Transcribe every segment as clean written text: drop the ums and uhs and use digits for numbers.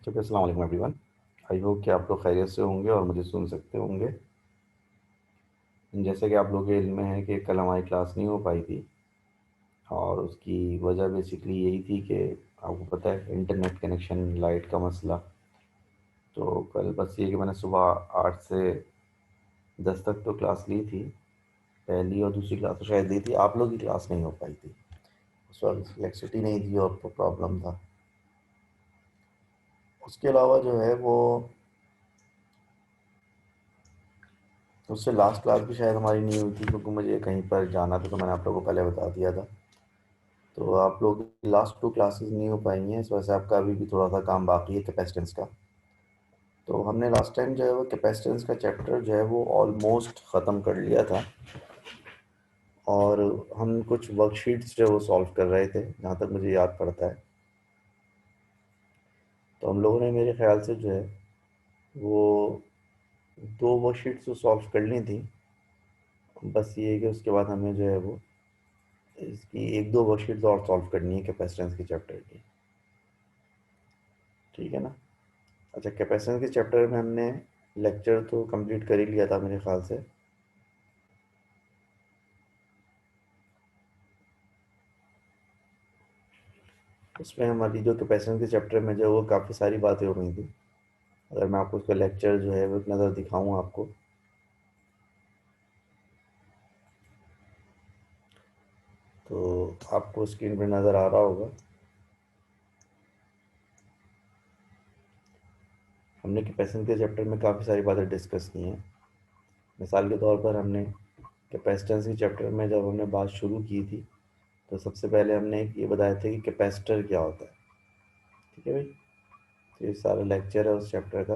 ठीक है, अस्सलाम वालेकुम एवरीवन। आई होप कि आप लोग खैरियत से होंगे और मुझे सुन सकते होंगे। जैसे कि आप लोगों के इल्म में है कि कल हमारी क्लास नहीं हो पाई थी और उसकी वजह बेसिकली यही थी कि आपको पता है इंटरनेट कनेक्शन, लाइट का मसला। तो कल बस ये कि मैंने सुबह 8 से 10 तक तो क्लास ली थी। पहली और दूसरी क्लास तो शायद ली थी, आप लोग की क्लास नहीं हो पाई थी। उस वक्त इलेक्ट्रिसिटी नहीं थी और प्रॉब्लम था। उसके अलावा जो है वो उससे लास्ट क्लास भी शायद हमारी नहीं हुई थी क्योंकि मुझे कहीं पर जाना था, तो मैंने आप लोगों को पहले बता दिया था। तो आप लोग लास्ट 2 क्लासेस नहीं हो पाई हैं, इस वजह से आपका अभी भी थोड़ा सा काम बाकी है कैपेसिटेंस का। तो हमने लास्ट टाइम जो है वो कैपेसिटेंस का चैप्टर जो है वो ऑलमोस्ट ख़त्म कर लिया था और हम कुछ वर्कशीट्स जो है वो सॉल्व कर रहे थे जहाँ तक मुझे याद पड़ता है। तो हम लोगों ने मेरे ख्याल से जो है वो 2 वर्कशीट्स तो सॉल्व कर ली थी। बस ये है कि उसके बाद हमें जो है वो इसकी 1-2 वर्कशीट्स और सॉल्व करनी है कैपेसिटेंस के चैप्टर की। ठीक है ना? अच्छा, कैपेसिटेंस के चैप्टर में हमने लेक्चर तो कंप्लीट कर ही लिया था मेरे ख्याल से। उसमें हमारी जो कैपेसिटेंस के चैप्टर में जो वो काफ़ी सारी बातें हो गई थी। अगर मैं आपको उसका लेक्चर जो है वो एक नज़र दिखाऊं आपको, तो आपको स्क्रीन पर नज़र आ रहा होगा। हमने कैपेसिटेंस के चैप्टर में काफ़ी सारी बातें डिस्कस की हैं। मिसाल के तौर पर हमने कैपेसिटेंस के चैप्टर में जब हमने बात शुरू की थी तो सबसे पहले हमने ये बताया था कि कैपेसिटर क्या होता है। ठीक है भाई? तो ये सारा लेक्चर है उस चैप्टर का।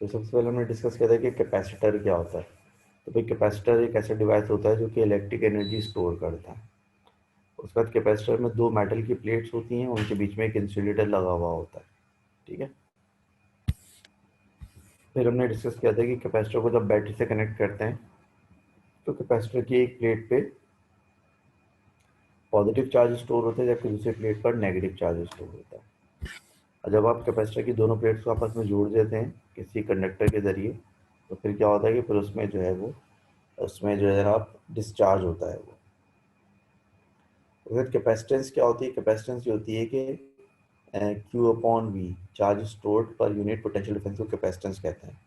तो सबसे पहले हमने डिस्कस किया था कि कैपेसिटर क्या होता है। तो भाई कैपेसिटर एक ऐसा डिवाइस होता है जो कि इलेक्ट्रिक एनर्जी स्टोर करता है। उसके बाद कैपेसिटर में 2 मेटल की प्लेट्स होती हैं, उनके बीच में एक इंसुलेटर लगा हुआ होता है। ठीक है? फिर हमने डिस्कस किया था कि कैपेसिटर को जब बैटरी से कनेक्ट करते हैं तो कैपेसिटर की एक प्लेट पे पॉजिटिव चार्ज स्टोर होता है जबकि दूसरी प्लेट पर नेगेटिव चार्ज स्टोर होता है। और जब आप कैपेसिटर की दोनों प्लेट्स को आपस में जोड़ देते हैं किसी कंडक्टर के ज़रिए, तो फिर क्या होता है कि फिर उसमें जो है वो उसमें जो है आप डिस्चार्ज होता है वो। फिर कैपेसिटेंस क्या होती है? कैपेसिटेंस ये होती है कि Q upon V, charge stored per unit potential difference को कैपेसिटेंस कहते हैं।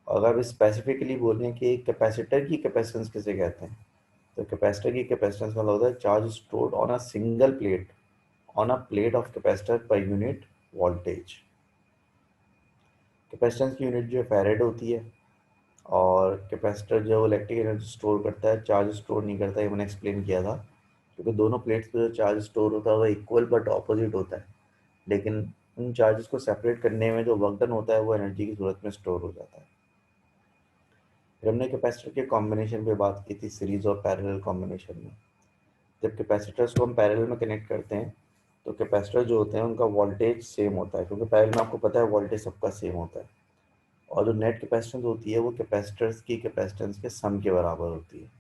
और अगर स्पेसिफिकली बोलें कि कैपेसिटर की कैपेसिटेंस किसे कहते हैं, तो कैपेसिटर की कैपेसिटेंस का मतलब होता है charge stored on a single plate, on a plate of capacitor per unit voltage. Capacitance की यूनिट जो है फैरेड होती है। और कैपेसिटर जो है इलेक्ट्रिक एनर्जी स्टोर करता है, चार्ज स्टोर नहीं करता, ये मैंने एक्सप्लेन किया था। क्योंकि दोनों प्लेट्स पे जो चार्ज स्टोर होता है वो इक्वल बट ऑपोजिट होता है, लेकिन उन चार्जेस को सेपरेट करने में जो वर्क डन होता है वो एनर्जी की सूरत में स्टोर हो जाता है। फिर हमने कैपेसिटर के कॉम्बिनेशन पे बात की थी, सीरीज और पैरेलल कॉम्बिनेशन में। जब कैपेसिटर्स को हम पैरेलल में कनेक्ट करते हैं तो कैपेसिटर जो होते हैं उनका वोल्टेज सेम होता है, क्योंकि पैरेलल में आपको पता है वोल्टेज सबका सेम होता है। और जो नेट कैपेसिटेंस होती है वो कैपेसिटर्स की कैपेसिटेंस के सम के बराबर होती है।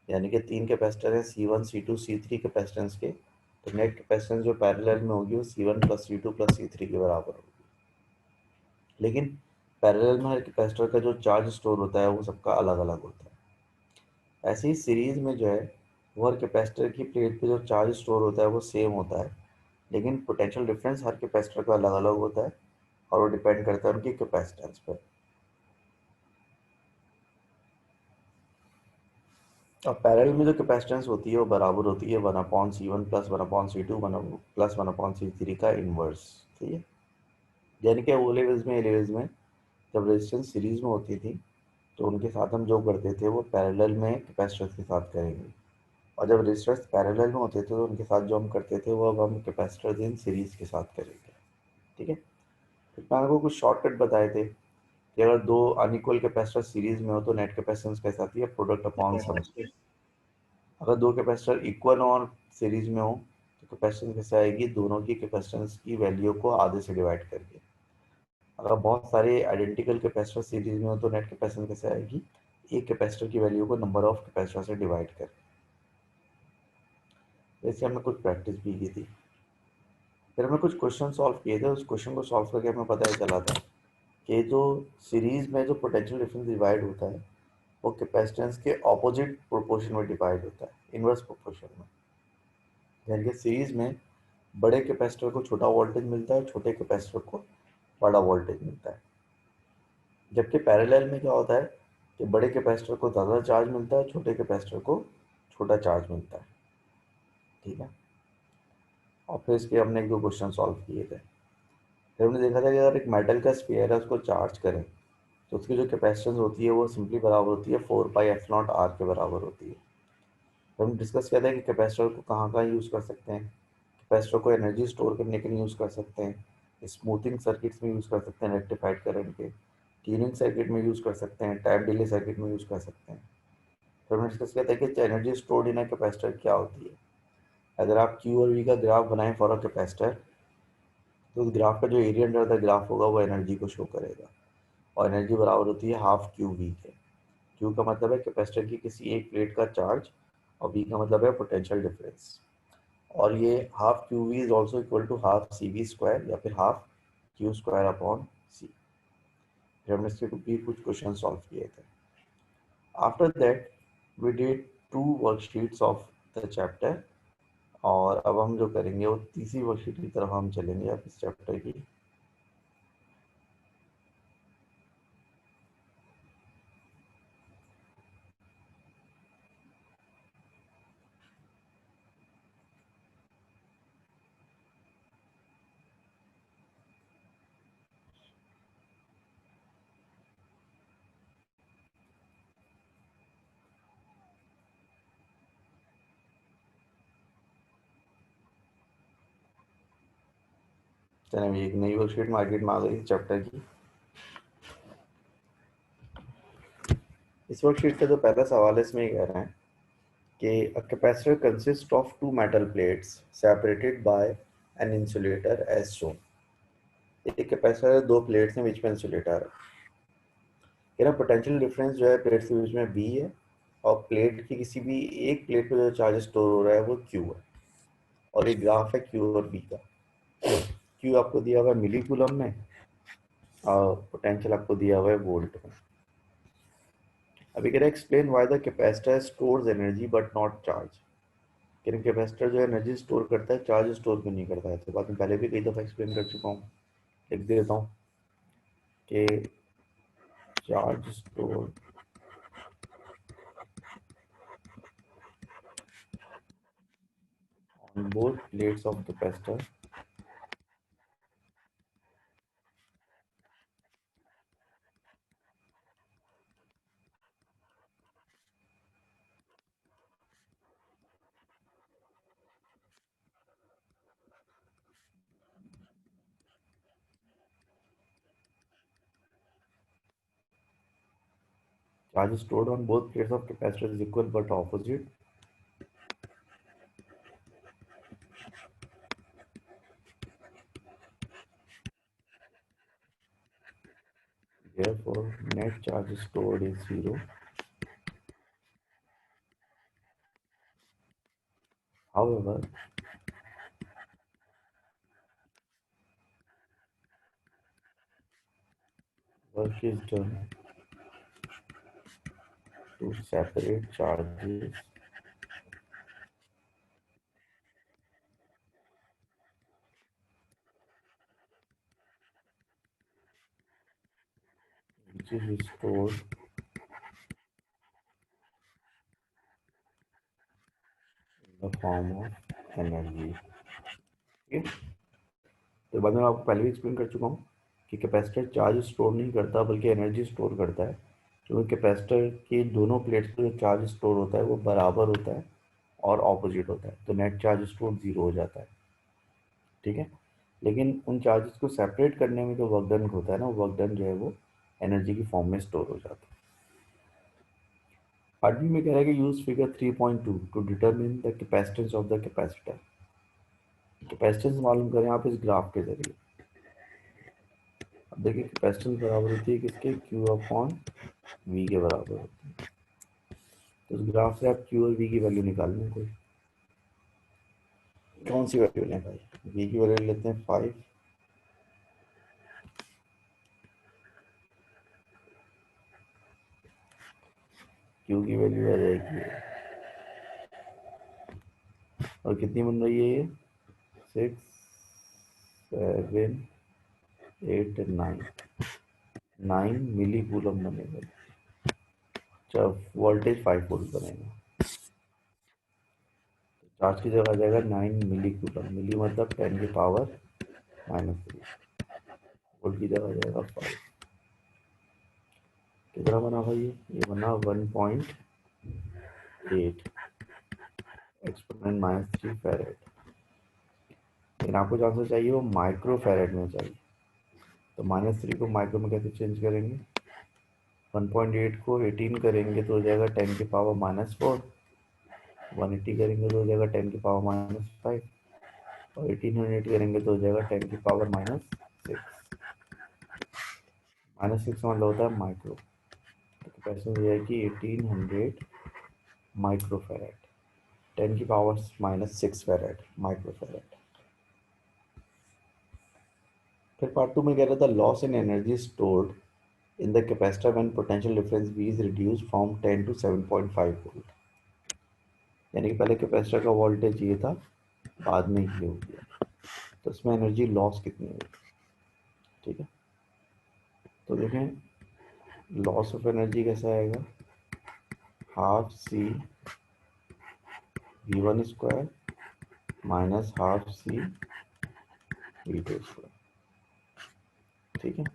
यानी कि 3 कैपेसिटर हैं, C1 C2 C3 कैपेसिटेंस के, तो नेट कैपेसिटेंस जो पैरेलल में होगी वो C1 plus C2 plus C3 के बराबर होगी। लेकिन पैरेलल में हर कैपेसिटर का जो चार्ज स्टोर होता है वो सबका अलग अलग होता है। ऐसे ही सीरीज में जो है वो हर कैपेसिटर की प्लेट पे जो चार्ज स्टोर होता है वो सेम होता है, लेकिन पोटेंशियल डिफरेंस हर कैपेसिटर का अलग अलग होता है और वो डिपेंड करता है उनकी कैपेसिटेंस पर। अब पैरेलल में जो कैपेसिटेंस होती है वो बराबर होती है 1/C1 plus 1/C2 plus 1/C3 का इन्वर्स। ठीक है? यानी कि ओ लेवल्स में, ए लेवल्स में जब रेजिस्टेंस सीरीज में होती थी तो उनके साथ हम जो करते थे वो पैरेलल में कैपेसिटर्स के साथ करेंगे, और जब रेजिस्टर्स पैरेलल में होते थे तो उनके साथ जो हम करते थे वो अब हम कैपेसिटर्स इन सीरीज के साथ करेंगे। ठीक है? फिर मैंने आपको कुछ शॉर्टकट बताए थे कि अगर 2 अनइक्वल कैपेसिटर सीरीज में हो तो नेट कैपेसिटेंस कैसे आती है? प्रोडक्ट अपॉन सम। अगर 2 कैपेसिटर इक्वल हो और सीरीज में हो तो कैपेसिटेंस कैसे आएगी? दोनों की कैपेसिटेंस की वैल्यू को आधे से डिवाइड करके। अगर बहुत सारे आइडेंटिकल कैपेसिटर सीरीज में हो तो नेट कैपेसिटेंस कैसे आएगी? एक कैपेसिटर की वैल्यू को नंबर ऑफ कैपेसिटर से डिवाइड करके। जैसे हमने कुछ प्रैक्टिस भी की थी। फिर हमने कुछ क्वेश्चन सॉल्व किए थे, उस क्वेश्चन को सॉल्व करके हमें पता चला था कि जो सीरीज में जो पोटेंशियल डिफरेंस डिवाइड होता है वो कैपेसिटेंस के ऑपोजिट प्रोपोर्शन में डिवाइड होता है, इनवर्स प्रोपोर्शन में। यानी कि सीरीज में बड़े कैपेसिटर को छोटा वोल्टेज मिलता है, छोटे कैपेसिटर को बड़ा वोल्टेज मिलता है। जबकि पैरेलल में क्या होता है कि बड़े कैपेसिटर को ज़्यादा चार्ज मिलता है, छोटे कैपेसिटर को छोटा चार्ज मिलता है। ठीक है। और फिर इसके हमने एक दो क्वेश्चन सॉल्व किए थे। फिर हमने देखा था कि अगर एक मेटल का स्फीयर है उसको चार्ज करें तो उसकी जो कैपेसिटेंस होती है वो सिंपली बराबर होती है 4 पाई एप्सिलॉन आर के बराबर होती है। फिर हम डिस्कस किया था कि कैपेसिटर को कहाँ कहाँ यूज़ कर सकते हैं। कैपेसिटर को एनर्जी स्टोर करने के लिए यूज़ कर सकते हैं, स्मूथिंग सर्किट्स में यूज़ कर सकते हैं रेक्टिफाइड करंट के, ट्यूनिंग सर्किट में यूज़ कर सकते हैं, टाइम डिले सर्किट में यूज़ कर सकते हैं। फिर हमने डिस्कस किया था कि energy stored in a capacitor क्या होती है। अगर आप क्यू और वी का ग्राफ बनाएं फॉर अ कैपेसिटर तो उस ग्राफ का जो एरिया अंडर द ग्राफ होगा वो एनर्जी को शो करेगा, और एनर्जी बराबर होती है हाफ क्यू वी के। क्यू का मतलब है कैपेसिटर की किसी एक प्लेट का चार्ज, और वी का मतलब है पोटेंशियल डिफरेंस। और ये half Q V is also equal to half C V square या फिर half Q square upon C. फिर हमने इसके भी कुछ क्वेश्चन सॉल्व किए थे। After that we did 2 worksheets of the chapter, और अब हम जो करेंगे वो तीसरी वर्कशीट की तरफ हम चलेंगे अब इस चैप्टर की। चलिए अभी एक नई वर्कशीट मार्केट में आ गई चैप्टर की। इस वर्कशीट का जो पहला सवाल है इसमें ये कह रहे हैं कि a capacitor consists of two metal plates separated by an insulator as shown। एक कैपेसिटर है, दो प्लेट्स हैं, बीच में इंसुलेटर है। कह रहा पोटेंशियल डिफरेंस जो है प्लेट्स के बीच में बी है, और प्लेट की किसी भी एक प्लेट पे जो चार्ज स्टोर हो रहा है वो क्यू है। और एक ग्राफ है क्यू और बी का। क्यू आपको दिया हुआ है मिली कूलम में, और पोटेंशियल आपको दिया हुआ है वोल्ट में। अभी कह रहा है explain why the capacitor stores energy but not charge. कह रहे कैपेसिटर जो है एनर्जी स्टोर करता है, चार्ज स्टोर क्यों नहीं करता है। तो बात मैं पहले भी कई दफ़ा एक्सप्लेन कर चुका हूँ, लिख देता हूँ कि charge store on both plates of capacitor charge stored on both plates of capacitor is equal but opposite, therefore net charge stored is zero. However, work is done to separate charges which is stored in the form of energy। ठीक है। तो बाद में आपको पहले भी explain कर चुका हूँ कि कैपेसिटर चार्ज स्टोर नहीं करता बल्कि एनर्जी स्टोर करता है, क्योंकि कैपेसिटर की दोनों प्लेट्स पर जो चार्ज स्टोर होता है वो बराबर होता है और ऑपोजिट होता है, तो नेट चार्ज स्टोर जीरो हो जाता है। ठीक है। लेकिन उन चार्जेस को सेपरेट करने में जो वर्क डन होता है ना, वो वर्क डन जो है वो एनर्जी की फॉर्म में स्टोर हो जाता है। आठवीं में कह रहा है कि use figure 3.2 to determine the capacitance of the capacitor. Capacitance मालूम करें आप इस ग्राफ के जरिए। अब देखिए कैपेसिटेंस बराबर होती है किसके, क्यू अपॉन वी के बराबर होती है। तो इस ग्राफ से आप क्यू और वी की वैल्यू निकाल लें, कोई कौन सी वैल्यू लें भाई। V की वैल्यू लेते हैं 5, Q की वैल्यू आ जाएगी, और कितनी बन रही है ये 6 7 8 9 मिली कूलम बनेगा, जब वोल्टेज 5 वोल्ट बनेगा। चार्ज की जगह आ जाएगा 9 मिली कूलम, मिली मतलब 10⁻⁻3, वोल्ट की जगह आ जाएगा 5। कितना बना भाई, ये बना 1.8 एक्सपोनेंट -3 फेरेड। लेकिन आपको जो आंसर चाहिए वो माइक्रो फेरेड में चाहिए, तो -3 को माइक्रो में कैसे चेंज करेंगे, 1.8 को 18 करेंगे तो हो जाएगा 10⁻⁻4, 180 करेंगे तो हो जाएगा 10⁻⁻5, और 1800 करेंगे तो हो जाएगा 10⁻⁻6। -6 का मतलब होता है माइक्रो, तो कैपेसिटेंस हो जाएगी 1800 माइक्रो फेरेड, 10⁻⁻6 फेरेड माइक्रो फेरेड। फिर पार्ट 2 में कह रहा था loss in energy stored in the capacitor when potential difference V is reduced from 10 to 7.5 volt. यानी कि पहले कैपेसिटर का वोल्टेज ये था, बाद में ये हो गया, तो इसमें एनर्जी लॉस कितनी होगी। ठीक है, तो देखें लॉस ऑफ एनर्जी कैसा आएगा, half C V1 square minus half C V2 square. ठीक है,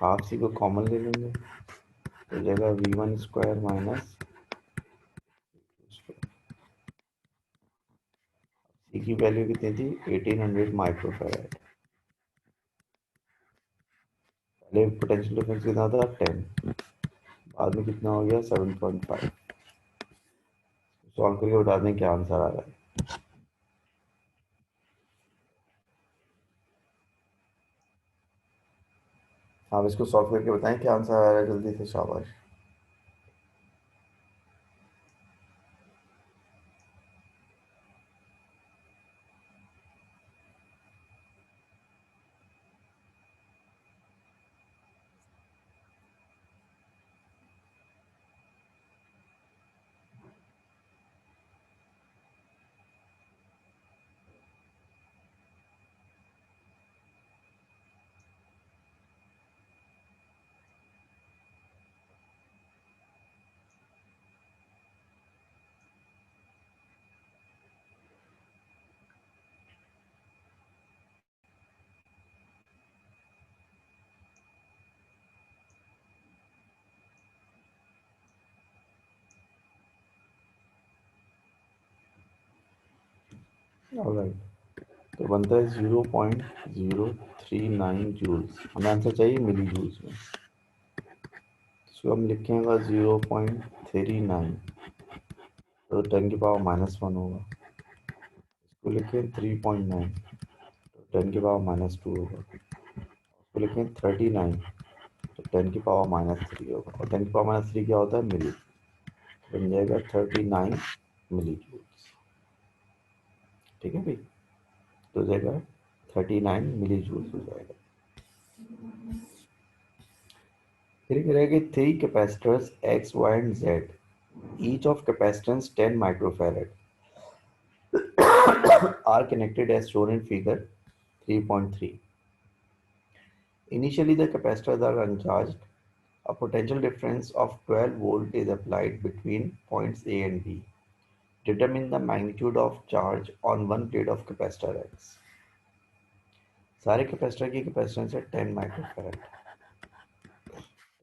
हाफ सी को कॉमन ले लेंगे तो जाएगा V1 स्क्वायर माइनस सी की वैल्यू कितनी थी 1800 माइक्रो फेराड, पहले पोटेंशियल डिफरेंस कितना था 10, बाद में कितना हो गया 7.5। सॉल्व करके बता दें क्या आंसर आ रहा है। आप इसको सॉल्व करके बताएं क्या आंसर आ रहा है जल्दी से, शाबाश। ऑलराइट, तो बनता है 0.039 जूल्स, हमें आंसर चाहिए मिली जूल्स में, इसको हम लिखेंगे 0.39, तो 10⁻⁻1 होगा, इसको लिखें 3.9, तो 10⁻⁻2 होगा, इसको लिखें 39, तो 10⁻⁻3 होगा, और 10⁻⁻3 क्या होता है मिली, बन जाएगा 39 मिली जूल्स। ठीक है भाई, तो हो जाएगा 39 मिली जूल्स हो जाएगा। फिर कह रहा है कि 3 capacitors X, Y and Z, each of capacitance 10 microfarad are connected as shown in figure 3.3. Initially the capacitors are uncharged. A potential difference of 12 volt is applied between points A and B. Determine the magnitude of charge on one plate of capacitor X. सारे capacitor की capacitance है 10 microfarad,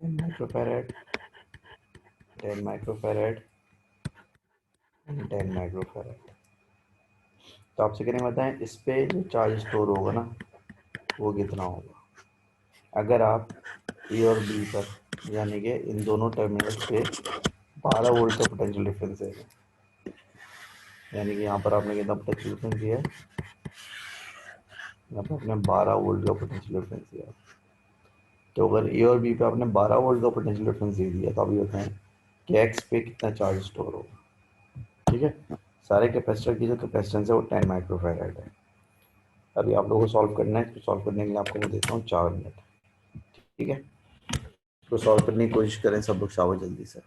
10 microfarad, 10 microfarad and 10 microfarad. तो आपसे कहने बताएं इस पे जो चार्ज स्टोर होगा ना वो कितना होगा, अगर आप ए और बी पर यानी कि इन दोनों टर्मिनल्स पे 12 वोल्ट का पोटेंशियल डिफरेंस है, यानी कि यहाँ पर आपने कितना पोटेंशियल डिफरेंस दिया है, यहाँ पर आपने 12 वोल्ट का पोटेंशियल डिफरेंस दिया। तो अगर ए और बी पे आपने 12 वोल्ट का पोटेंशियल डिफरेंस दे दिया तो अभी बताएं कि एक्स पे कितना चार्ज स्टोर होगा। ठीक है, सारे कैपेसिटर की जो कैपेसिटेंस है वो 10 माइक्रोफैराड है। अभी आप लोगों को सॉल्व करना है, तो सॉल्व करने के लिए आपको मैं देता हूँ 4 मिनट। ठीक है, तो सॉल्व करने की कोशिश करें सब लोग, शाबाश जल्दी से।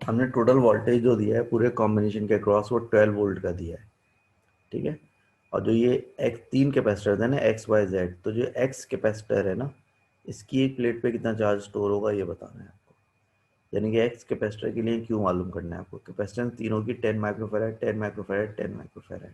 हमने टोटल वोल्टेज जो दिया है पूरे कॉम्बिनेशन के अक्रॉस वो 12 वोल्ट का दिया है। ठीक है, और जो ये एक्स तीन कैपेसिटर है ना, एक्स वाई जेड, तो जो एक्स कैपेसिटर है ना, इसकी एक प्लेट पे कितना चार्ज स्टोर होगा ये बताना है आपको। यानी कि एक्स कैपेसिटर के लिए क्यों मालूम करना है आपको। कैपेसिटेंस तीनों की 10 माइक्रोफेराड, 10 माइक्रोफेराड, 10 माइक्रोफेराड।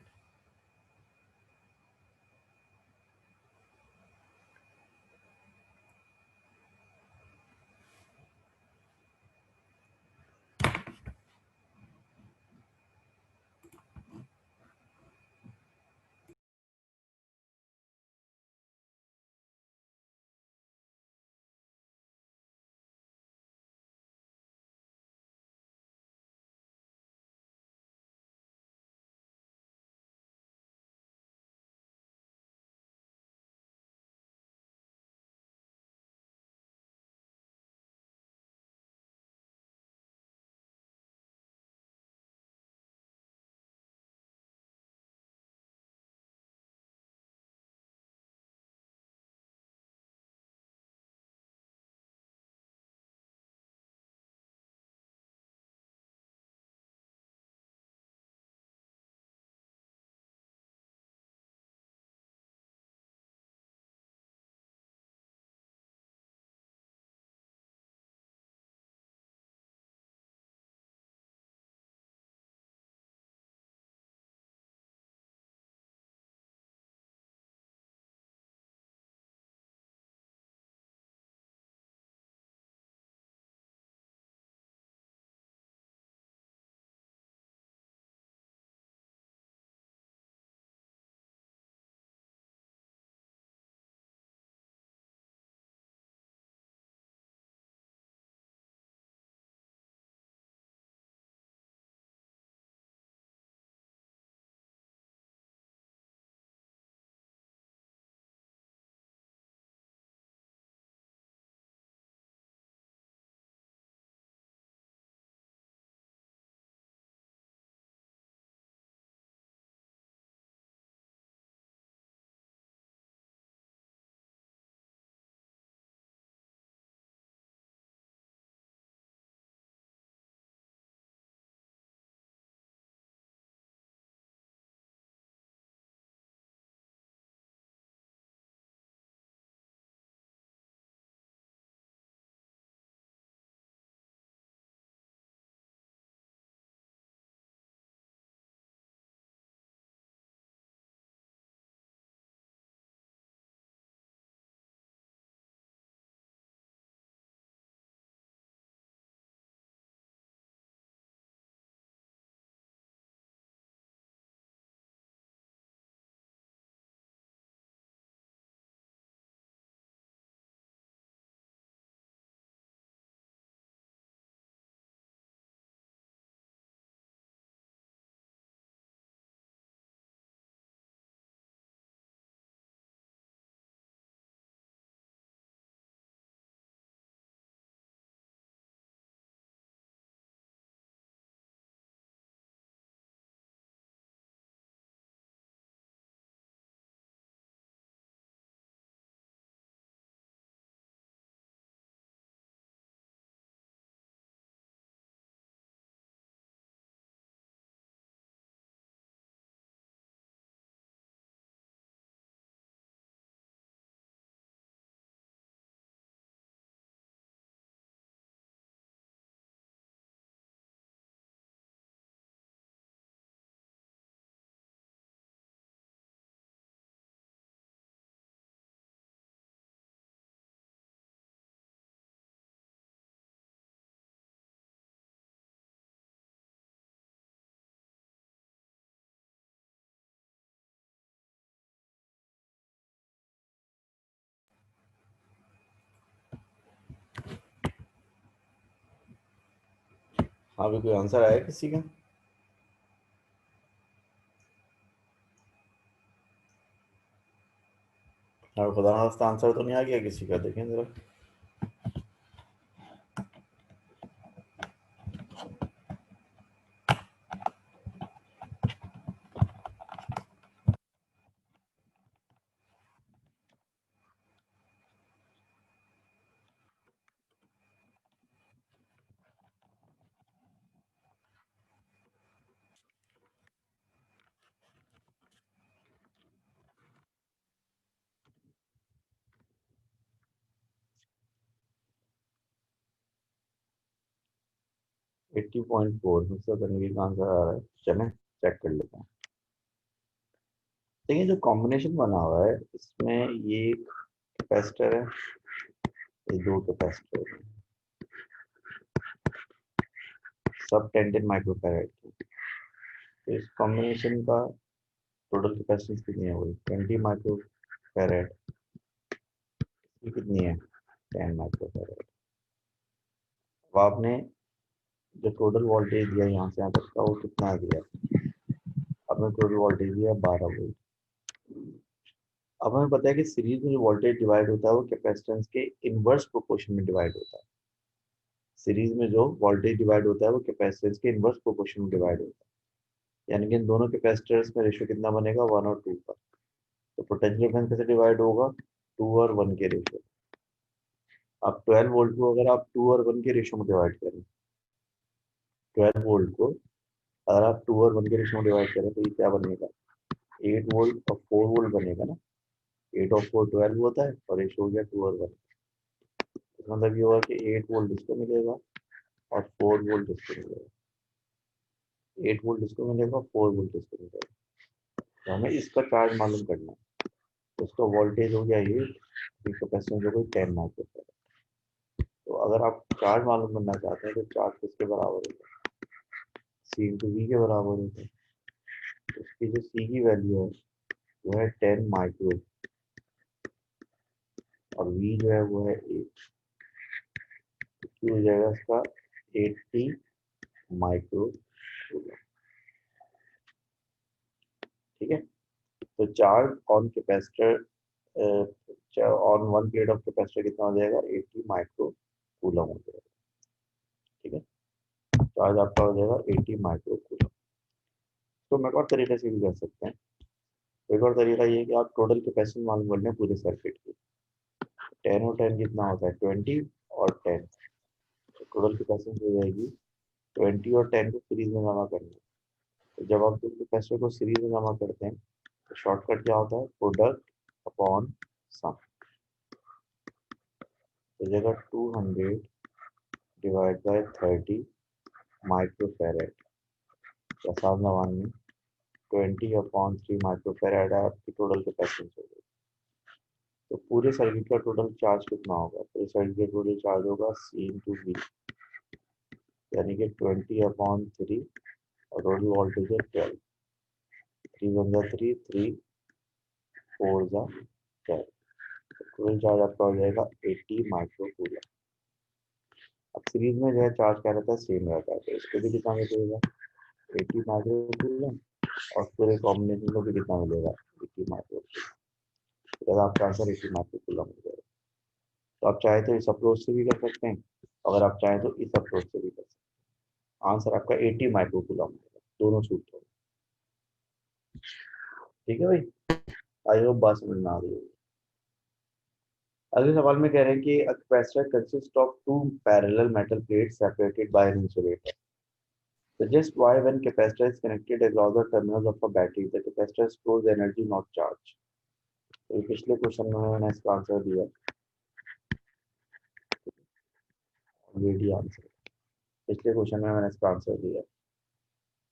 हाँ, भी कोई आंसर आया किसी का? और खुदा ना खास्ता आंसर तो नहीं आ गया किसी का, देखें जरा। 80.4 मिक्सर करने का आंसर आ रहा है। चलें चेक कर लेते हैं। देखिए जो कॉम्बिनेशन बना हुआ है इसमें ये कैपेसिटर है, ये दो कैपेसिटर है, सब 10 माइक्रोफैराड की। तो इस कॉम्बिनेशन का टोटल कैपेसिटेंस कितनी है, वही 20 माइक्रोफैराड। ये कितनी है, 10 माइक्रोफैराड। अब आपने जो टोटल वोल्टेज दिया यहाँ से यहाँ तक का वो कितना दिया, आपने टोटल वोल्टेज दिया 12 वोल्ट। अब हमें पता है कि सीरीज में जो वोल्टेज डिवाइड होता है वो कैपेसिटेंस के इनवर्स प्रोपोर्शन में डिवाइड होता है। सीरीज में जो वोल्टेज डिवाइड होता है वो कैपेसिटेंस के इनवर्स प्रोपोर्शन में डिवाइड होता है, यानी कि इन दोनों कैपेसिटर्स में रेशियो कितना बनेगा, 1 और 2 का। तो पोटेंशियल डिफरेंस कैसे डिवाइड होगा, 2 और 1 के रेशियो। अब 12 वोल्ट को अगर आप 2 और 1 के रेशियो में डिवाइड करें, 12 वोल्ट को अगर आप 2 और 1 के रेशियो में डिवाइड करें तो ये क्या बनेगा, 8 वोल्ट और 4 वोल्ट बनेगा ना। 8 और 4 12 होता है और रेशियो हो गया 2 और 1। इसका मतलब ये होगा कि 8 वोल्ट इसको मिलेगा और 4 वोल्ट इसको मिलेगा। 8 वोल्ट इसको मिलेगा, 4 वोल्ट इसको मिलेगा। तो हमें इसका चार्ज मालूम करना है। तो इसका वोल्टेज हो गया 8, कैपेसिटेंस हो गई 10 माइक्रोफैराड। तो अगर आप चार्ज मालूम करना चाहते हैं तो चार्ज किसके बराबर होगा, सी इंटू वी के बराबर होता है। तो इसकी जो सी की वैल्यू है वो है 10 माइक्रो और वी जो है वो है 8। तो हो जाएगा इसका 80 माइक्रो। ठीक है, तो charge on capacitor on 1 plate of capacitor कितना हो जाएगा, 80 माइक्रो कूलम हो जाएगा। ठीक है, चार्ज आपका हो जाएगा 80 माइक्रो कूलम। तो मैं और तरीके से भी कर सकते हैं। एक और तरीका ये है कि आप टोटल कैपेसिटी मालूम कर लें पूरे सर्किट की। 10 और 10 कितना होता है, 20 और 10। तो टोटल कैपेसिटी हो जाएगी 20 और 10 को सीरीज में जमा करना। तो जब आप दो कैपेसिटर को सीरीज में जमा करते हैं तो शॉर्टकट क्या होता है, प्रोडक्ट अपॉन सम। तो जगह 200 डिवाइड बाय 30 माइक्रोफैराड, आसान जबान में 20/3 माइक्रोफैराड आपकी टोटल कैपेसिटेंस हो गई। तो पूरे सर्किट का टोटल चार्ज कितना होगा, पूरे सर्किट का टोटल चार्ज होगा सी इंटू वी, यानी कि 20/3 और टोटल वोल्टेज है 12। 3 × 3 3 4 12। टोटल चार्ज आपका हो जाएगा 80 माइक्रो कूलम। अब सीरीज में जो है चार्ज क्या रहता है, सेम रहता है। तो इसको भी कितना मिलेगा, 80 माइक्रो कूलम, और पूरे कॉम्बिनेशन को भी कितना मिलेगा, 80 माइक्रो। तो आपका आंसर 80 माइक्रो कूलम हो जाएगा। तो आप चाहे तो इस अप्रोच से भी कर सकते हैं, अगर आप चाहें तो इस अप्रोच से भी कर सकते हैं। आंसर आपका 80 माइक्रो कूलम होगा, दोनों सूत्र होगा। ठीक है भाई, आई होप बात समझ में आ रही है। अगले सवाल में कह रहे हैं कि a capacitor consists of two parallel metal plates separated by an insulator. Suggest why when capacitor is connected across the terminals of a battery, the capacitor stores energy not charge. तो पिछले क्वेश्चन में मैंने इसका answer दिया, already answer पिछले question में मैंने इसका आंसर दिया।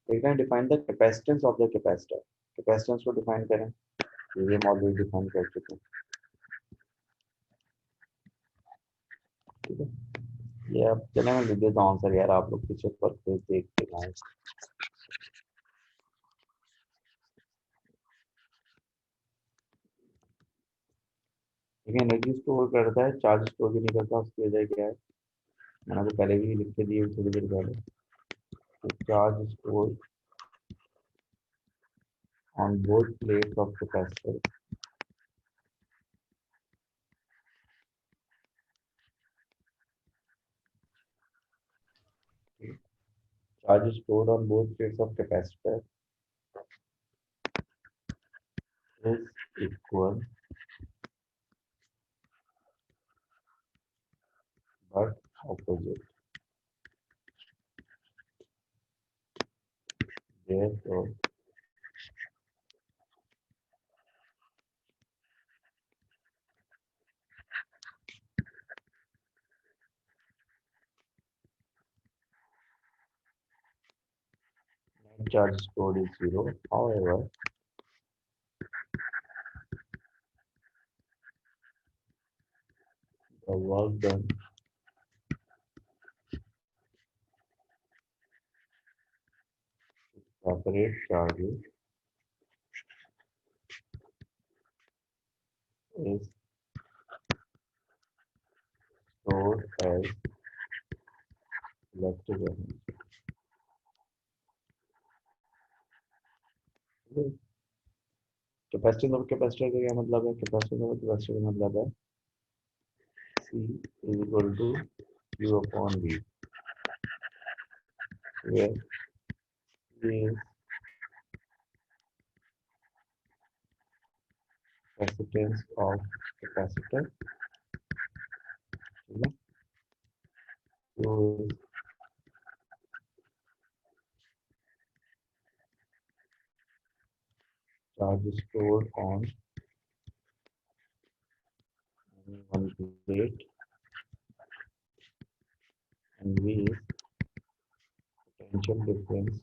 देखते हैं, define the capacitance of the capacitor. Capacitance को डिफाइन करें, ये हम ऑलरेडी डिफाइन कर चुके हैं। ठीक है, ये अब चले मैं लिख देता हूँ आंसर यार, आप लोग पीछे पर देख के आए। ठीक है, एनर्जी स्टोर करता है, चार्ज स्टोर भी नहीं करता। उसकी वजह क्या है, मैंने तो पहले भी लिख के दिए थोड़ी देर पहले। तो charge store on both plates of capacitor, charge store on both plates of capacitor is equal but opposite. Therefore, charge stored is 0. However, the work done separate charges is stored as electric energy. Capacitance और capacitor का क्या मतलब है? Capacitance और capacitor का मतलब है C is equal to Q upon V, where V is capacitance of capacitor, ठीक है? Q is charge stored on one plate, and V is potential difference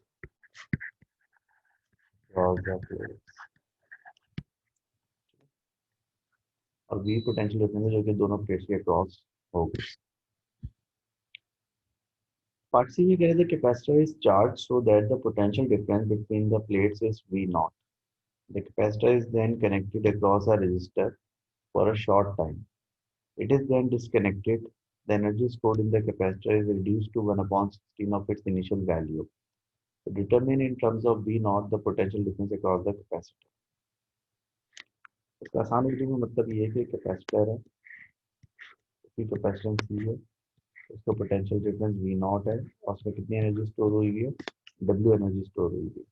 across the plates. और V पोटेंशियल डिफरेंस है जो कि दोनों plates के cross होगा। Part सी में कह रहे थे capacitor is charge so that the potential difference between the plates is V naught. The capacitor is then connected across a resistor for a short time. It is then disconnected. The energy stored in the capacitor is reduced to 1 upon 16 of its initial value. So determine in terms of V naught the potential difference across the capacitor. इसका आसान लिखने का मतलब ये है कि capacitor है, उसकी कैपेसिटेंस C है, उसका पोटेंशियल डिफरेंस V नॉट है और उसमें कितनी एनर्जी स्टोर हुई है? W एनर्जी स्टोर हुई है।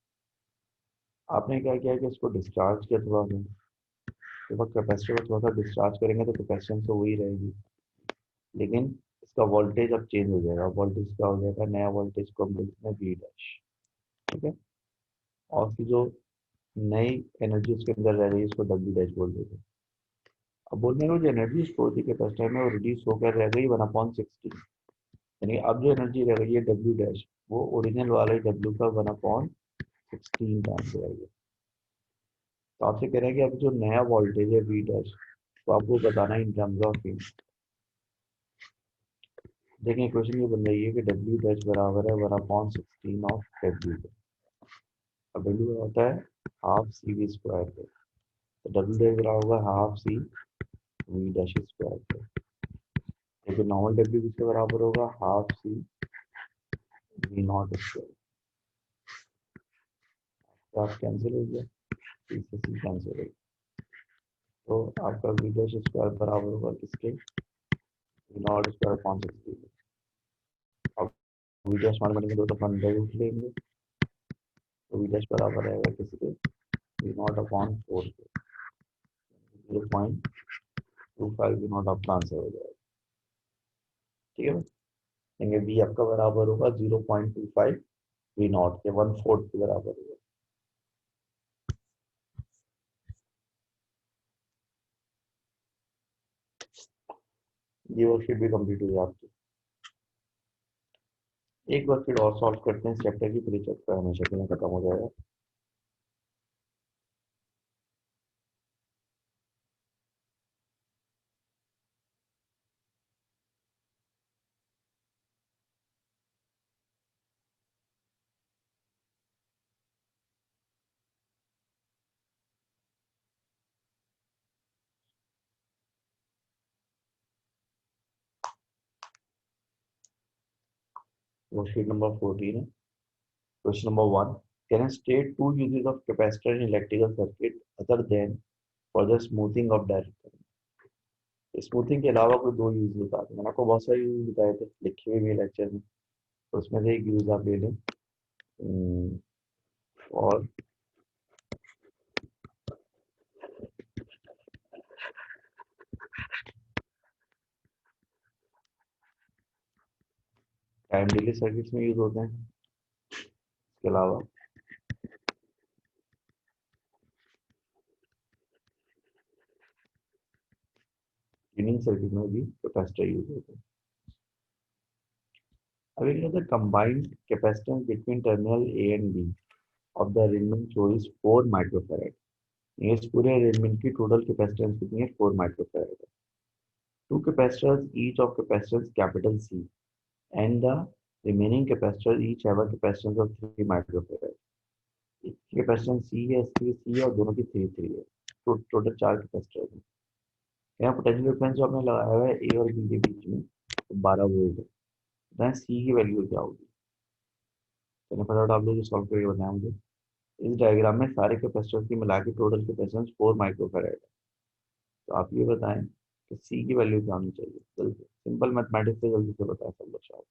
आपने क्या किया कि इसको डिस्चार्ज किया थोड़ा सा, जब आप कैपेसिटर को थोड़ा सा डिस्चार्ज करेंगे तो कैपेसिटेंस तो वही रहेगी, लेकिन इसका वोल्टेज अब चेंज हो जाएगा। वोल्टेज क्या हो जाएगा? नया वोल्टेज को हम बोलते हैं V डैश, ठीक है? और उसकी जो नई एनर्जी उसके अंदर रह रही है इसको W डैश बोल देते हैं। अब बोलने में जो एनर्जी स्टोर थी कैपेसिटर में वो रिड्यूस होकर रह गई 1/16, यानी अब जो एनर्जी रह गई है W डैश वो ओरिजिनल वाले W का 1/16 टाइम्स रहेगी। तो आपसे कह रहे हैं कि अब जो नया वोल्टेज है V डैश तो आपको बताना है इन टर्म्स ऑफ V। देखिए क्वेश्चन ये बन रही है कि W डैश बराबर है 1/16 ऑफ W। अब W होता है हाफ CV स्क्वायर पे, तो W डैश बराबर होगा half C V dash square पे, लेकिन नॉर्मल W किसके बराबर होगा? Half C V not square. तो आप कैंसिल हो गया, C से C कैंसिल हो गया, तो आपका V डैश स्क्वायर बराबर होगा किसके? V not square upon 16। अब V डैश मान बनेंगे दो तो अंदर उठ लेंगे, तो V डैश बराबर रहेगा किसके? V नॉट अपॉन 4 के, 0.25 V नॉट आपका आंसर हो जाएगा, ठीक है? देंगे V आपका बराबर होगा 0.25 V नॉट के 1/4 के बराबर होगा। ये वर्कशीट भी कंप्लीट हो गई आपकी। एक बार फिर और सॉल्व करते हैं इस चैप्टर की, पूरी चैप्टर हमेशा के लिए खत्म हो जाएगा। वर्कशीट नंबर 14 है। Question number 1, can state two uses of capacitor in electrical circuit other than for the smoothing of direct current. Smoothing के अलावा कोई दो यूज बता दें। मैंने आपको बहुत सारे यूज बताए थे, लिखे हुए भी लेक्चर में, तो उसमें से एक यूज आप ले लें और टाइम डिले सर्किट्स में यूज होते हैं। इसके अलावा ट्यूनिंग सर्किट में भी कैपेसिटर यूज होते हैं। अब एक होता है combined capacitance between terminal A and B. Of the arrangement show is 4 microfarad. इस पूरे अरेंजमेंट की टोटल कैपेसिटेंस कितनी है? 4 माइक्रोफैराड है। Two capacitors each of capacitance capital C and the remaining capacitor each have a capacitance of 3 microfarad. Capacitance C है, इसकी सी है और दोनों की 3 है। तो टोटल 4 कैपेसिटर है। यहाँ पोटेंशियल डिफरेंस जो आपने लगाया हुआ है ए और बी के बीच में, तो 12 वोल्ट है। बताएं सी की वैल्यू क्या होगी? तो फटाफट आप लोग सॉल्व करके बताएं मुझे। इस डायग्राम में सारे कैपेसिटर की मिला के टोटल कैपेसिटेंस 4 माइक्रोफैराड है। तो आप ये बताएं कि सी की वैल्यू क्या होनी चाहिए? जल्दी सिंपल मैथमेटिक्स से जल्दी से बताएं सब बच्चों।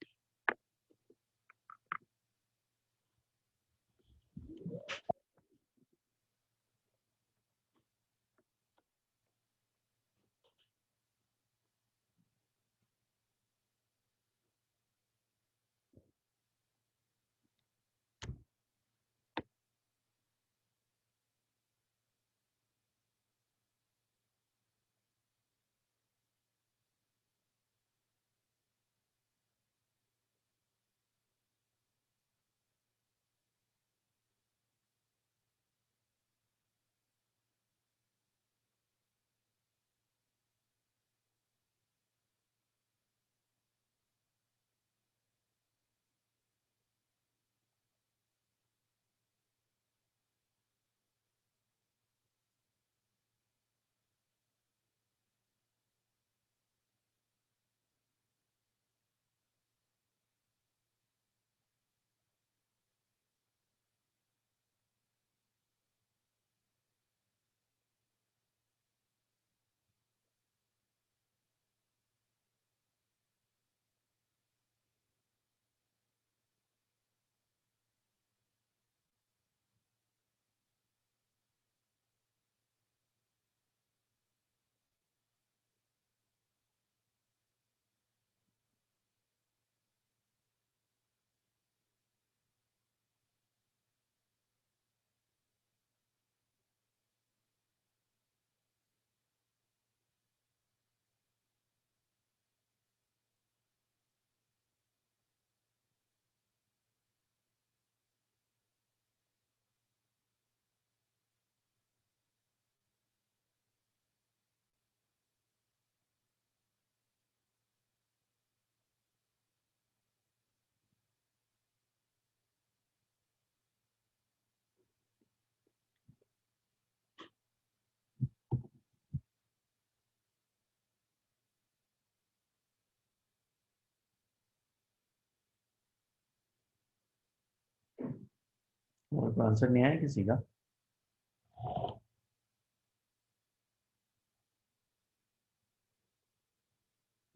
और आंसर नहीं आया किसी का?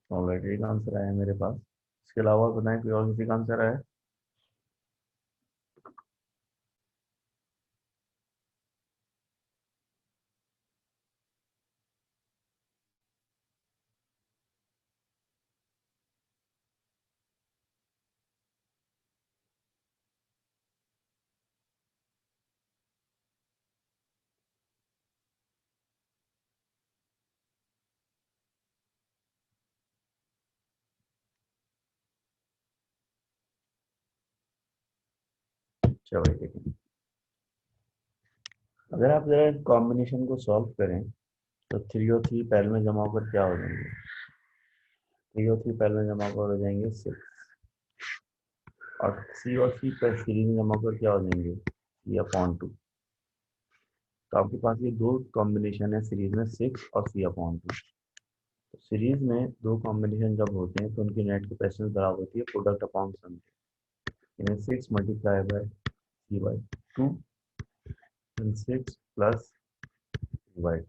ऑलरेडी का आंसर आया है मेरे पास। इसके अलावा बताएं कोई और किसी का आंसर आया है? अच्छा भाई देखिए, अगर आप जरा कॉम्बिनेशन को सॉल्व करें तो 3 और 3 पहले में जमा होकर क्या हो जाएंगे? 3 और 3 पहले में जमा होकर हो जाएंगे 6, और C और C पर सीरीज में जमा होकर क्या हो जाएंगे? C/2। तो आपके पास ये दो कॉम्बिनेशन है सीरीज में, 6 और C/2। तो सीरीज में दो कॉम्बिनेशन जब होते हैं तो उनकी नेट कैपेसिटेंस बराबर होती है प्रोडक्ट अपॉन सम के। यानी 6 × C/2 एंड 6 + 3/2,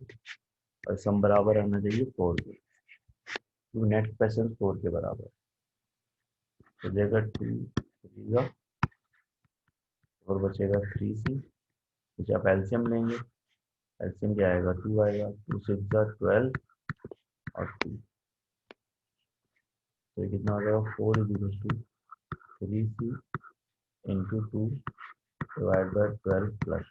और सम बराबर रहना चाहिए 4 के, क्योंकि नेट कैपेसिटेंस 4 के बराबर। तो देगा 2 3 और बचेगा 3C। तो आप एल्सियम लेंगे, एल्सियम क्या आएगा? 2 आएगा। 2 6 × 12 और 2, तो ये कितना हो जाएगा? 4 = 3C × 2 / 12 +।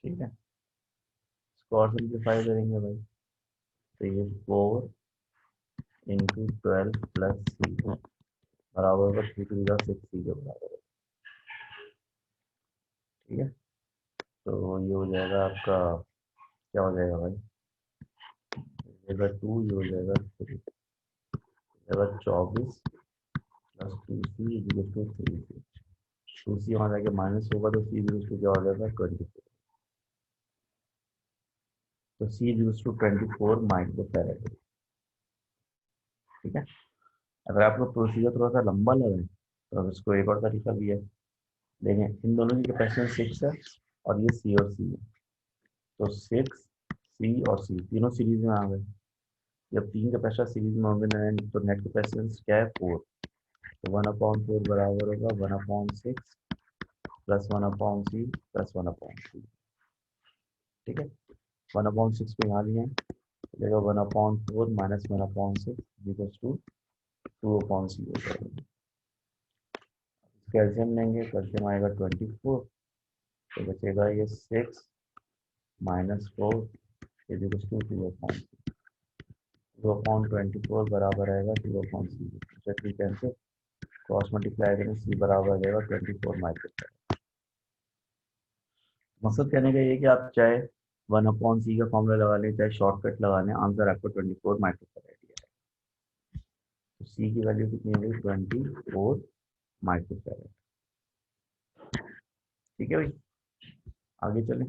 ठीक है, इसको और सिंप्लीफाई करेंगे भाई, तो ये 4 × 12 + C बराबर होगा 3 × 6C के बराबर है। ठीक है, तो ये हो जाएगा आपका, क्या हो जाएगा भाई, ये हो जाएगा 2, ये हो जाएगा 3, हो जाएगा 24 plus 2c equal to 3c। 2c वहाँ जाके माइनस होगा तो c इक्वल टू क्या हो जाएगा 24, तो c equal to 24 micro farad. ठीक है, अगर आपको प्रोसीजर थोड़ा सा लंबा लगे तो अब इसको एक और तरीका भी है। देखें इन दोनों की कैपेसिटेंस 6 है और ये सी और सी है, तो 6 सी और सी तीनों सीरीज में आ गए। जब तीन कैपेसिटर सीरीज में होंगे तो नेट कैपेसिटेंस क्या है 4, तो 1/4 बराबर होगा 1/6 प्लस 1/c प्लस 1/c। ठीक है, 1/6 को यहाँ लिया है, 1/4 माइनस 1/6 इक्वल्स टू 2/c हो जाएगा। कैल्शियम लेंगे, कैल्शियम आएगा 24, तो बचेगा ये 6 माइनस 4 इक्वल्स टू 2/c। 2/24 बराबर आएगा 2/c, अच्छा ठीक है, से क्रॉस मल्टीप्लाई करें सी बराबर आ जाएगा 24 माइक्रो। मकसद कहने का ये कि आप चाहे 1/c का फॉर्मूला लगा लें, चाहे शॉर्टकट लगा लें, आंसर आपको 24 माइक्रो फैराड है। तो सी की वैल्यू कितनी हो गई 24 माइक्रो फैराड। ठीक है भाई, आगे चलें।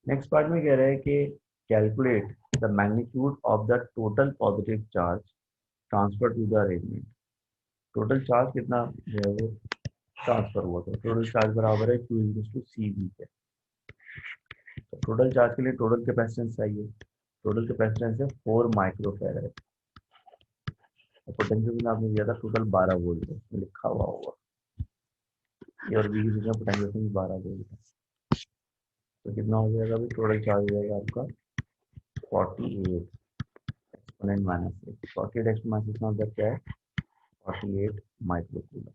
नेक्स्ट पार्ट में कह रहा है कि calculate the magnitude of the total positive charge transfer to the arrangement. Total charge कितना जो है वो ट्रांसफर हुआ, तो टोटल चार्ज बराबर है Q टू सी वी के। तो टोटल चार्ज के लिए टोटल कैपेसिटेंस चाहिए, टोटल कैपेसिटेंस है 4 माइक्रो फैराड, और पोटेंशियल आपने दिया था टोटल 12 वोल्ट है, इसमें लिखा हुआ होगा, ये और बी की जगह पोटेंशियल 12 वोल्ट है। तो कितना हो जाएगा अभी, टोटल चार्ज हो जाएगा आपका 48 एक्सपोनेंट माइनस 48 एक्सपोनेंट कितना होता है, क्या है 48 माइक्रो कूलम।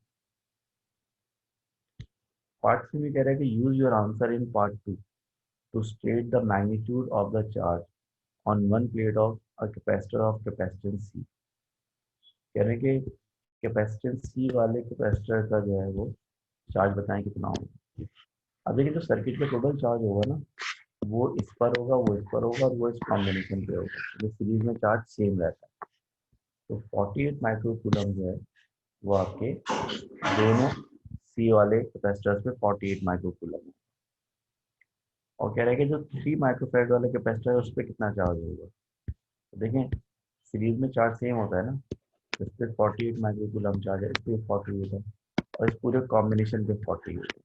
पार्ट सी में कह रहा है कि use your answer in part 2 to state the magnitude of the charge on one plate of a capacitor of capacitance C. कह रहे हैं कि कैपेसिटेंस सी वाले कैपेसिटर का जो है वो चार्ज बताएं कितना होगा। अब देखिए जो सर्किट का टोटल चार्ज होगा ना, वो इस पर होगा, वो इस पर होगा, और वो इस कॉम्बिनेशन पे होगा, जो सीरीज में चार्ज सेम रहता है। तो 48 माइक्रो कूलम जो है वो आपके दोनों सी वाले कैपेसिटर्स पे 48 माइक्रो कूलम है। और कह रहे हैं कि जो 3 माइक्रोफैराड वाला कैपेसिटर है उस पर कितना चार्ज होगा। तो देखें सीरीज में चार्ज सेम होता है ना, तो इस पर 48 माइक्रो कूलम चार्ज है, इस पर 48 है, और इस पूरे कॉम्बिनेशन पे 48 है।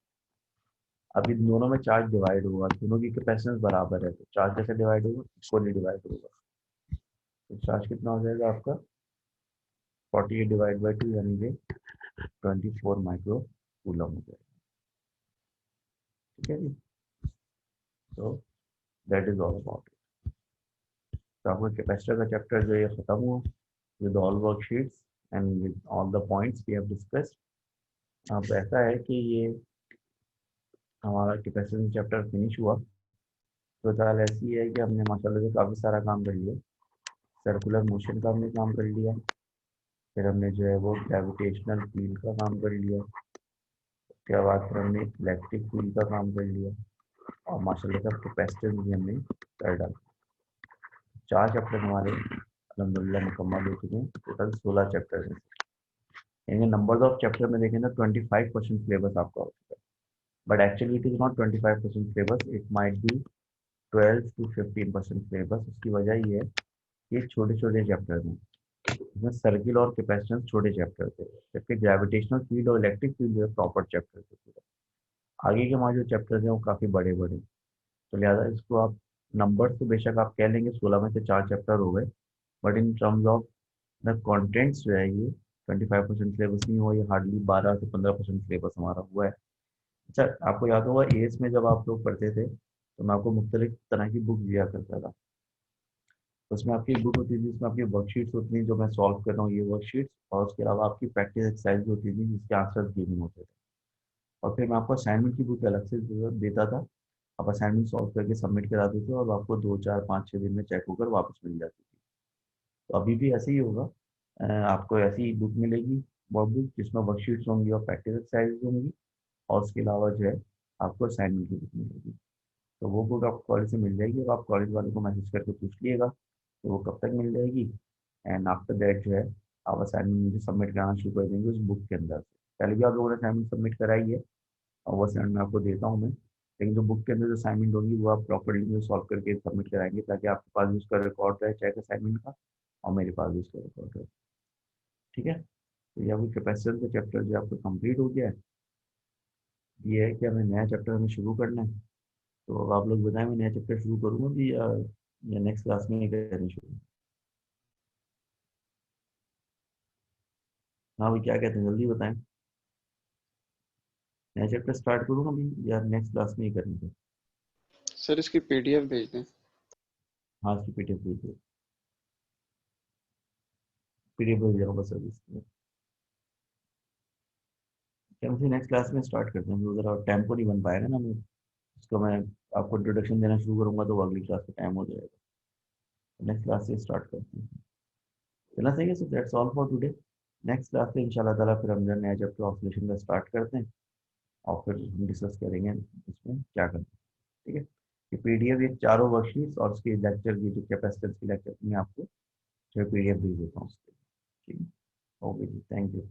अब इन दोनों में चार्ज डिवाइड होगा, दोनों की कैपेसिटेंस बराबर है, तो चार्ज कैसे डिवाइड होगा, इक्वली डिवाइड होगा। तो चार्ज कितना हो जाएगा आपका 48 डिवाइड बाई 2 यानी कि 24 माइक्रो कूलम हो जाएगा। ठीक है जी, तो that is all about it. तो आपका कैपेसिटर का चैप्टर जो ये खत्म हुआ with all worksheets and with all the points we have discussed. अब ऐसा है कि ये हमारा कैपेसिटर चैप्टर फिनिश हुआ, तो चाल ऐसी है कि हमने माशाल्लाह से काफ़ी सारा काम कर लिया। सर्कुलर मोशन का हमने काम कर लिया, फिर हमने जो है वो ग्रेविटेशनल फील्ड का काम कर लिया, उसके बाद फिर हमने इलेक्ट्रिक फील्ड का काम कर लिया, और माशाल्लाह से कैपेसिटेंस भी हमने कर डाला। 4 चैप्टर हमारे अल्हम्दुलिल्लाह मुकम्मल हो चुके हैं, टोटल 16 चैप्टर हैं। यानी नंबर्स ऑफ चैप्टर में देखें ना 25% सिलेबस आपका हो चुका है, but actually it is not 25% syllabus, it might be 12 to 15% syllabus. उसकी वजह ये है कि छोटे छोटे चैप्टर हैं, इसमें सर्किल और कैपेसिटेंस छोटे चैप्टर थे, जबकि ग्रेविटेशनल फील्ड और इलेक्ट्रिक फील्ड जो है प्रॉपर चैप्टर थे पूरे। आगे के हमारे जो चैप्टर्स हैं वो काफ़ी बड़े बड़े, तो लिहाजा इसको आप नंबर्स तो बेशक आप कह लेंगे 16 में से 4 चैप्टर हो गए, but in terms of the contents जो है ये 25% सिलेबस नहीं हुआ, ये हार्डली 12 से 15% सिलेबस हमारा हुआ है। अच्छा आपको याद होगा एएस में जब आप लोग पढ़ते थे तो मैं आपको मुख्तलिफ तरह की बुक दिया करता था, उसमें आपकी एक बुक होती थी जिसमें आपकी वर्कशीट्स होती थी, जो मैं सॉल्व कर रहा हूँ ये वर्कशीट्स, और उसके अलावा आपकी प्रैक्टिस एक्सरसाइज होती थी जिसके आंसर्स गिवन होते थे, और फिर मैं आपको असाइनमेंट की बुक अलग से देता था। आप असाइनमेंट सॉल्व करके सबमिट करा देते और आपको 2 4 5 6 दिन में चेक होकर वापस मिल जाती थी। तो अभी भी ऐसे ही होगा, आपको ऐसी बुक मिलेगी, वर्क बुक जिसमें वर्कशीट्स होंगी और प्रैक्टिस एक्सरसाइज होंगी, और उसके अलावा जो है आपको असाइनमेंट की बुक मिलेगी। तो वो बुक आपको कॉलेज से मिल जाएगी, और आप कॉलेज वालों को मैसेज करके पूछ लिएगा तो वो कब तक मिल जाएगी। एंड आफ्टर दैट जो है आप असाइनमेंट मुझे सबमिट कराना शुरू कर देंगे उस बुक के अंदर से। पहले भी आप लोगों ने असाइनमेंट सबमिट कराई है, और वो असाइनमेंट आपको देता हूँ मैं, लेकिन जो बुक के अंदर जो असाइनमेंट होगी वो आप प्रॉपरली मुझे सॉल्व करके सबमिट कराएंगे, ताकि आपके पास भी उसका रिकॉर्ड रहे चेक असाइनमेंट का, और मेरे पास भी उसका रिकॉर्ड रहे। ठीक है, तो ये आपको कैपेसिटर का चैप्टर जो आपको कंप्लीट हो गया है। ये है कि हमें नया चैप्टर हमें शुरू करना है। तो अब आप लोग बताएं, मैं नया चैप्टर शुरू करूँगा भी या नेक्स्ट क्लास में ही करनी शुरू। हाँ भाई, क्या कहते हैं, जल्दी बताएं। नया चैप्टर स्टार्ट करूँगा अभी या नेक्स्ट क्लास में ही करेंगे? सर इसकी पीडीएफ भेज दें। हाँ, इसकी पीडीएफ भेज दो। पीडीएफ भेज जाऊँगा सर्विस में। क्या मुझे नेक्स्ट क्लास में स्टार्ट करते हैं, तो ज़रा टेम्पो नहीं बन पाएगा ना मैं उसको, मैं आपको इंट्रोडक्शन देना शुरू करूँगा तो वो अगली क्लास का टाइम हो जाएगा। नेक्स्ट क्लास से स्टार्ट करते हैं। चलना सही है, so that's all for today. Next class में इंशाल्लाह ताला फिर हम जो नया चैप्टर ऑसिलेशन का स्टार्ट करते हैं, और फिर हम डिस्कस करेंगे इसमें क्या करना है। ठीक है, ये पीडीएफ, ये चारों वर्कशीट्स और उसके लेक्चर की जो कैपेसिटेंस की लेक्चर मैं आपको जो पीडीएफ भेज देता हूँ उसके। ठीक है, ओके जी, थैंक यू।